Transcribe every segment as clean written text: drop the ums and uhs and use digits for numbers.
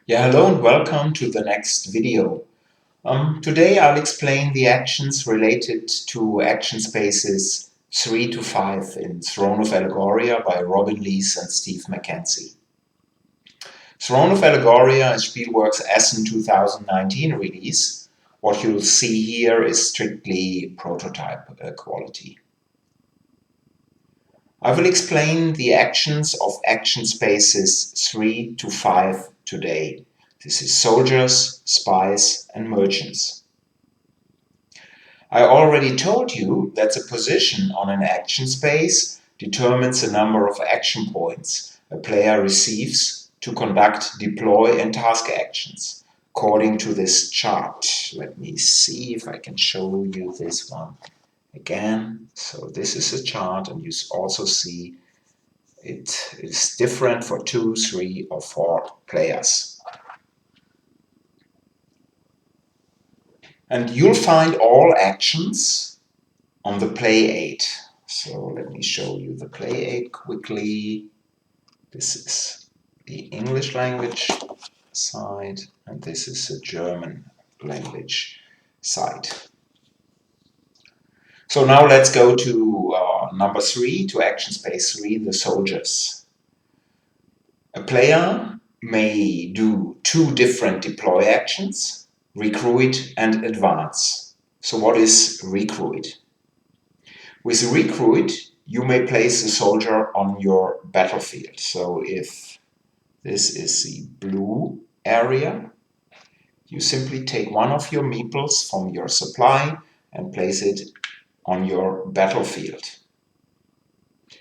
Hello and welcome to the next video. Today I'll explain the actions related to action spaces 3 to 5 in Throne of Allegoria by Robin Lees and Steve McKenzie. Throne of Allegoria is Spielworxx Essen 2019 release. What you'll see here is strictly prototype quality. I will explain the actions of action spaces 3 to 5 today. This is soldiers, spies and merchants. I already told you that the position on an action space determines the number of action points a player receives to conduct deploy and task actions according to this chart. Let me see if I can show you this one again. So this is a chart, and you also see it is different for 2, 3 or 4 players. And you'll find all actions on the play aid. So let me show you the play aid quickly. This is the English language side, and this is the German language side. So now let's go to number 3, to action space 3, the soldiers. A player may do 2 different deploy actions, recruit and advance. So what is recruit? With recruit, you may place the soldier on your battlefield. So if this is the blue area, you simply take one of your meeples from your supply and place it on your battlefield.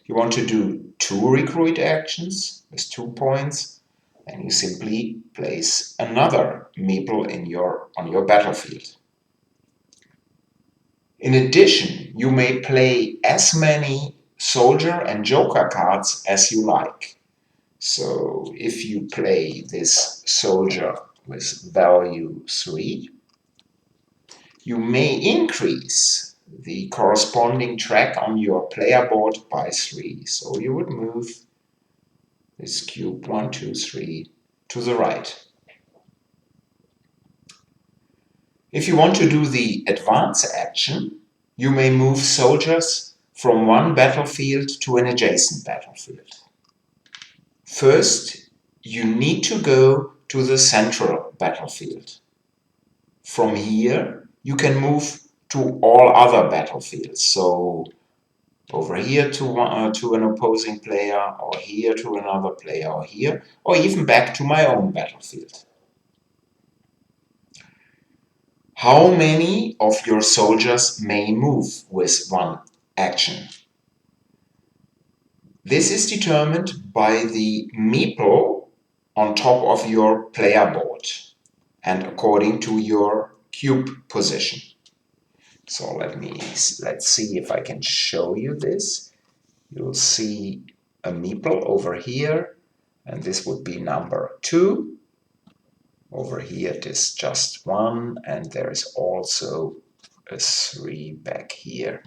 You want to do 2 recruit actions with 2 points, and you simply place another meeple on your battlefield. In addition, you may play as many soldier and joker cards as you like. So if you play this soldier with value 3, you may increase the corresponding track on your player board by 3. So you would move this cube 1, 2, 3 to the right. If you want to do the advance action, you may move soldiers from one battlefield to an adjacent battlefield. First, you need to go to the central battlefield. From here, you can move to all other battlefields. So over here to an opposing player, or here to another player, or here, or even back to my own battlefield. How many of your soldiers may move with one action? This is determined by the meeple on top of your player board and according to your cube position. So let's see if I can show you this. You'll see a meeple over here, and this would be number 2. Over here it is just 1, and there is also a 3 back here.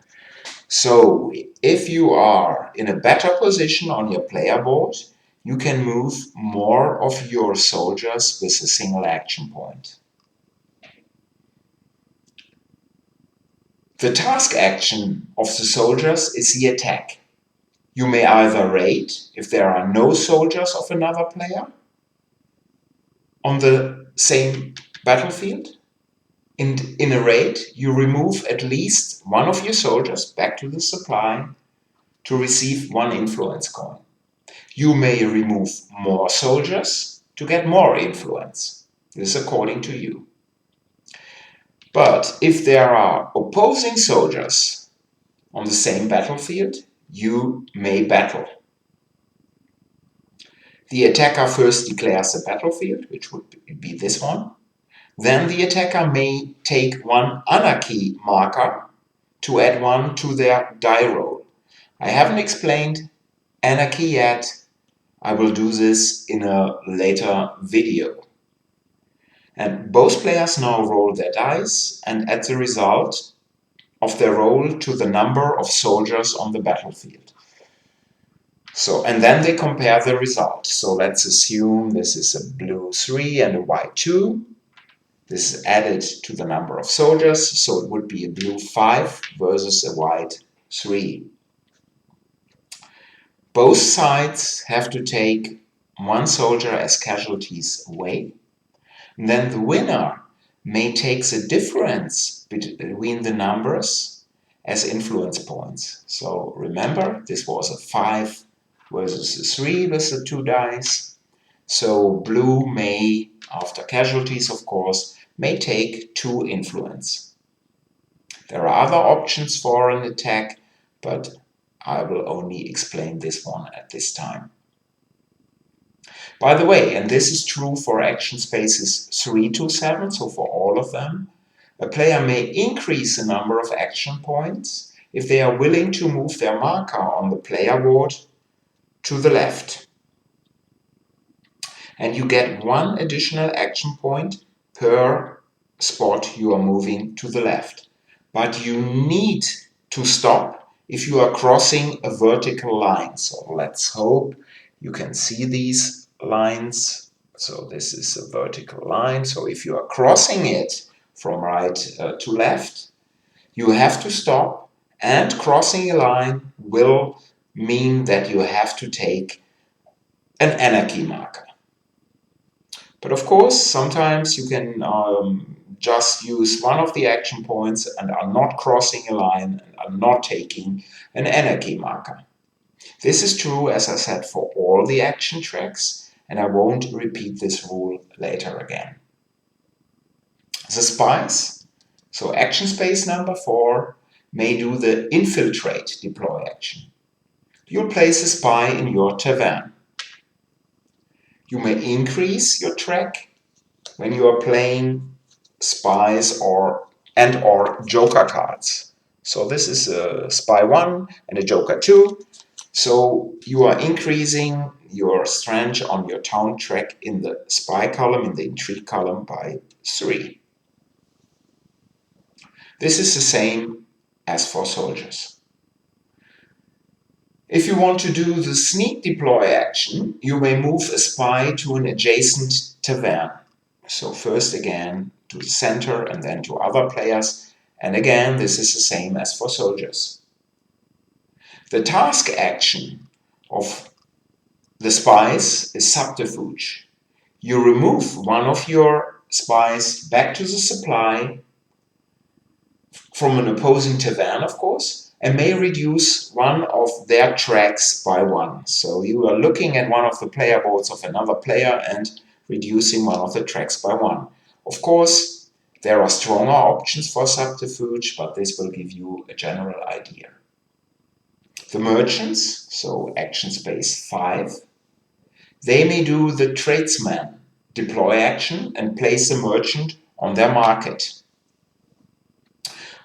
So if you are in a better position on your player board, you can move more of your soldiers with a single action point. The task action of the soldiers is the attack. You may either raid if there are no soldiers of another player on the same battlefield. In a raid, you remove at least one of your soldiers back to the supply to receive 1 influence coin. You may remove more soldiers to get more influence. This is according to you. But if there are opposing soldiers on the same battlefield, you may battle. The attacker first declares the battlefield, which would be this one. Then the attacker may take 1 anarchy marker to add 1 to their die roll. I haven't explained anarchy yet. I will do this in a later video. And both players now roll their dice and add the result of their roll to the number of soldiers on the battlefield. So, and then they compare the result. So let's assume this is a blue 3 and a white 2. This is added to the number of soldiers, so it would be a blue 5 versus a white 3. Both sides have to take one soldier as casualties away. And then the winner may take the difference between the numbers as influence points. So remember, this was a 5 versus a 3 with the 2 dice. So blue may, after casualties of course, may take 2 influence. There are other options for an attack, but I will only explain this one at this time. By the way, and this is true for action spaces 3 to 7, so for all of them, a player may increase the number of action points if they are willing to move their marker on the player board to the left. And you get 1 additional action point per spot you are moving to the left. But you need to stop if you are crossing a vertical line. So let's hope you can see these lines. So this is a vertical line. So if you are crossing it from right to left, you have to stop, and crossing a line will mean that you have to take an anarchy marker. But of course, sometimes you can just use one of the action points and are not crossing a line and are not taking an anarchy marker. This is true, as I said, for all the action tracks, and I won't repeat this rule later again. The spies, so action space number 4, may do the infiltrate deploy action. You'll place a spy in your tavern. You may increase your track when you are playing spies or joker cards. So this is a spy 1 and a joker 2. So you are increasing your strength on your town track in the spy column, in the intrigue column, by 3. This is the same as for soldiers. If you want to do the sneak deploy action, you may move a spy to an adjacent tavern. So first again to the center and then to other players. And again, this is the same as for soldiers. The task action of the spies is subterfuge. You remove one of your spies back to the supply from an opposing tavern, of course, and may reduce one of their tracks by 1. So you are looking at one of the player boards of another player and reducing one of the tracks by 1. Of course, there are stronger options for subterfuge, but this will give you a general idea. The merchants, so action space 5, they may do the tradesman deploy action and place a merchant on their market.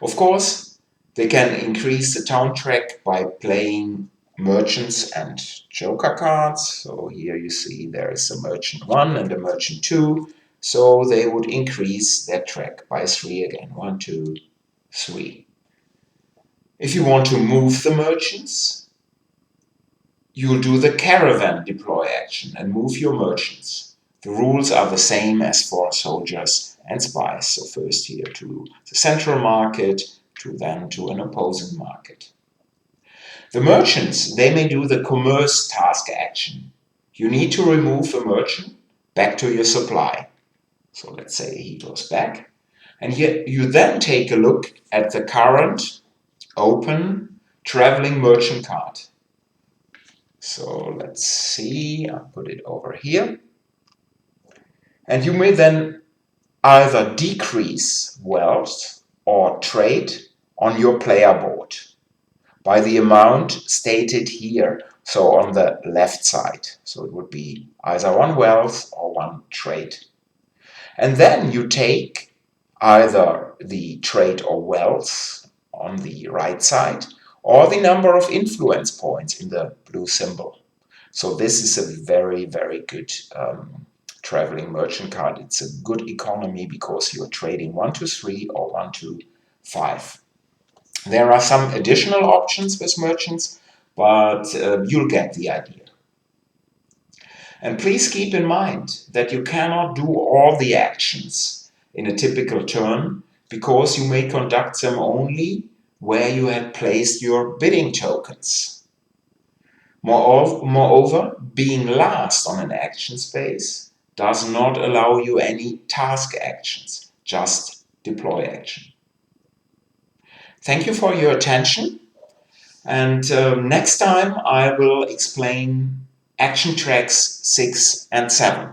Of course, they can increase the town track by playing merchants and joker cards. So here you see there is a merchant 1 and a merchant 2. So they would increase their track by 3 again. 1, 2, 3. If you want to move the merchants, you'll do the caravan deploy action and move your merchants. The rules are the same as for soldiers and spies. So first here to the central market, then to an opposing market. The merchants, they may do the commerce task action. You need to remove a merchant back to your supply. So let's say he goes back. And here you then take a look at the current open traveling merchant card. So let's see, I'll put it over here. And you may then either decrease wealth or trade on your player board by the amount stated here, so on the left side. So it would be either 1 wealth or 1 trade. And then you take either the trade or wealth on the right side or the number of influence points in the blue symbol. So this is a very, very good traveling merchant card. It's a good economy because you're trading 1 to 3 or 1 to 5. There are some additional options with merchants, but you'll get the idea. And please keep in mind that you cannot do all the actions in a typical turn, because you may conduct them only where you had placed your bidding tokens. Moreover, being last on an action space does not allow you any task actions, just deploy action. Thank you for your attention, and next time I will explain action tracks 6 and 7.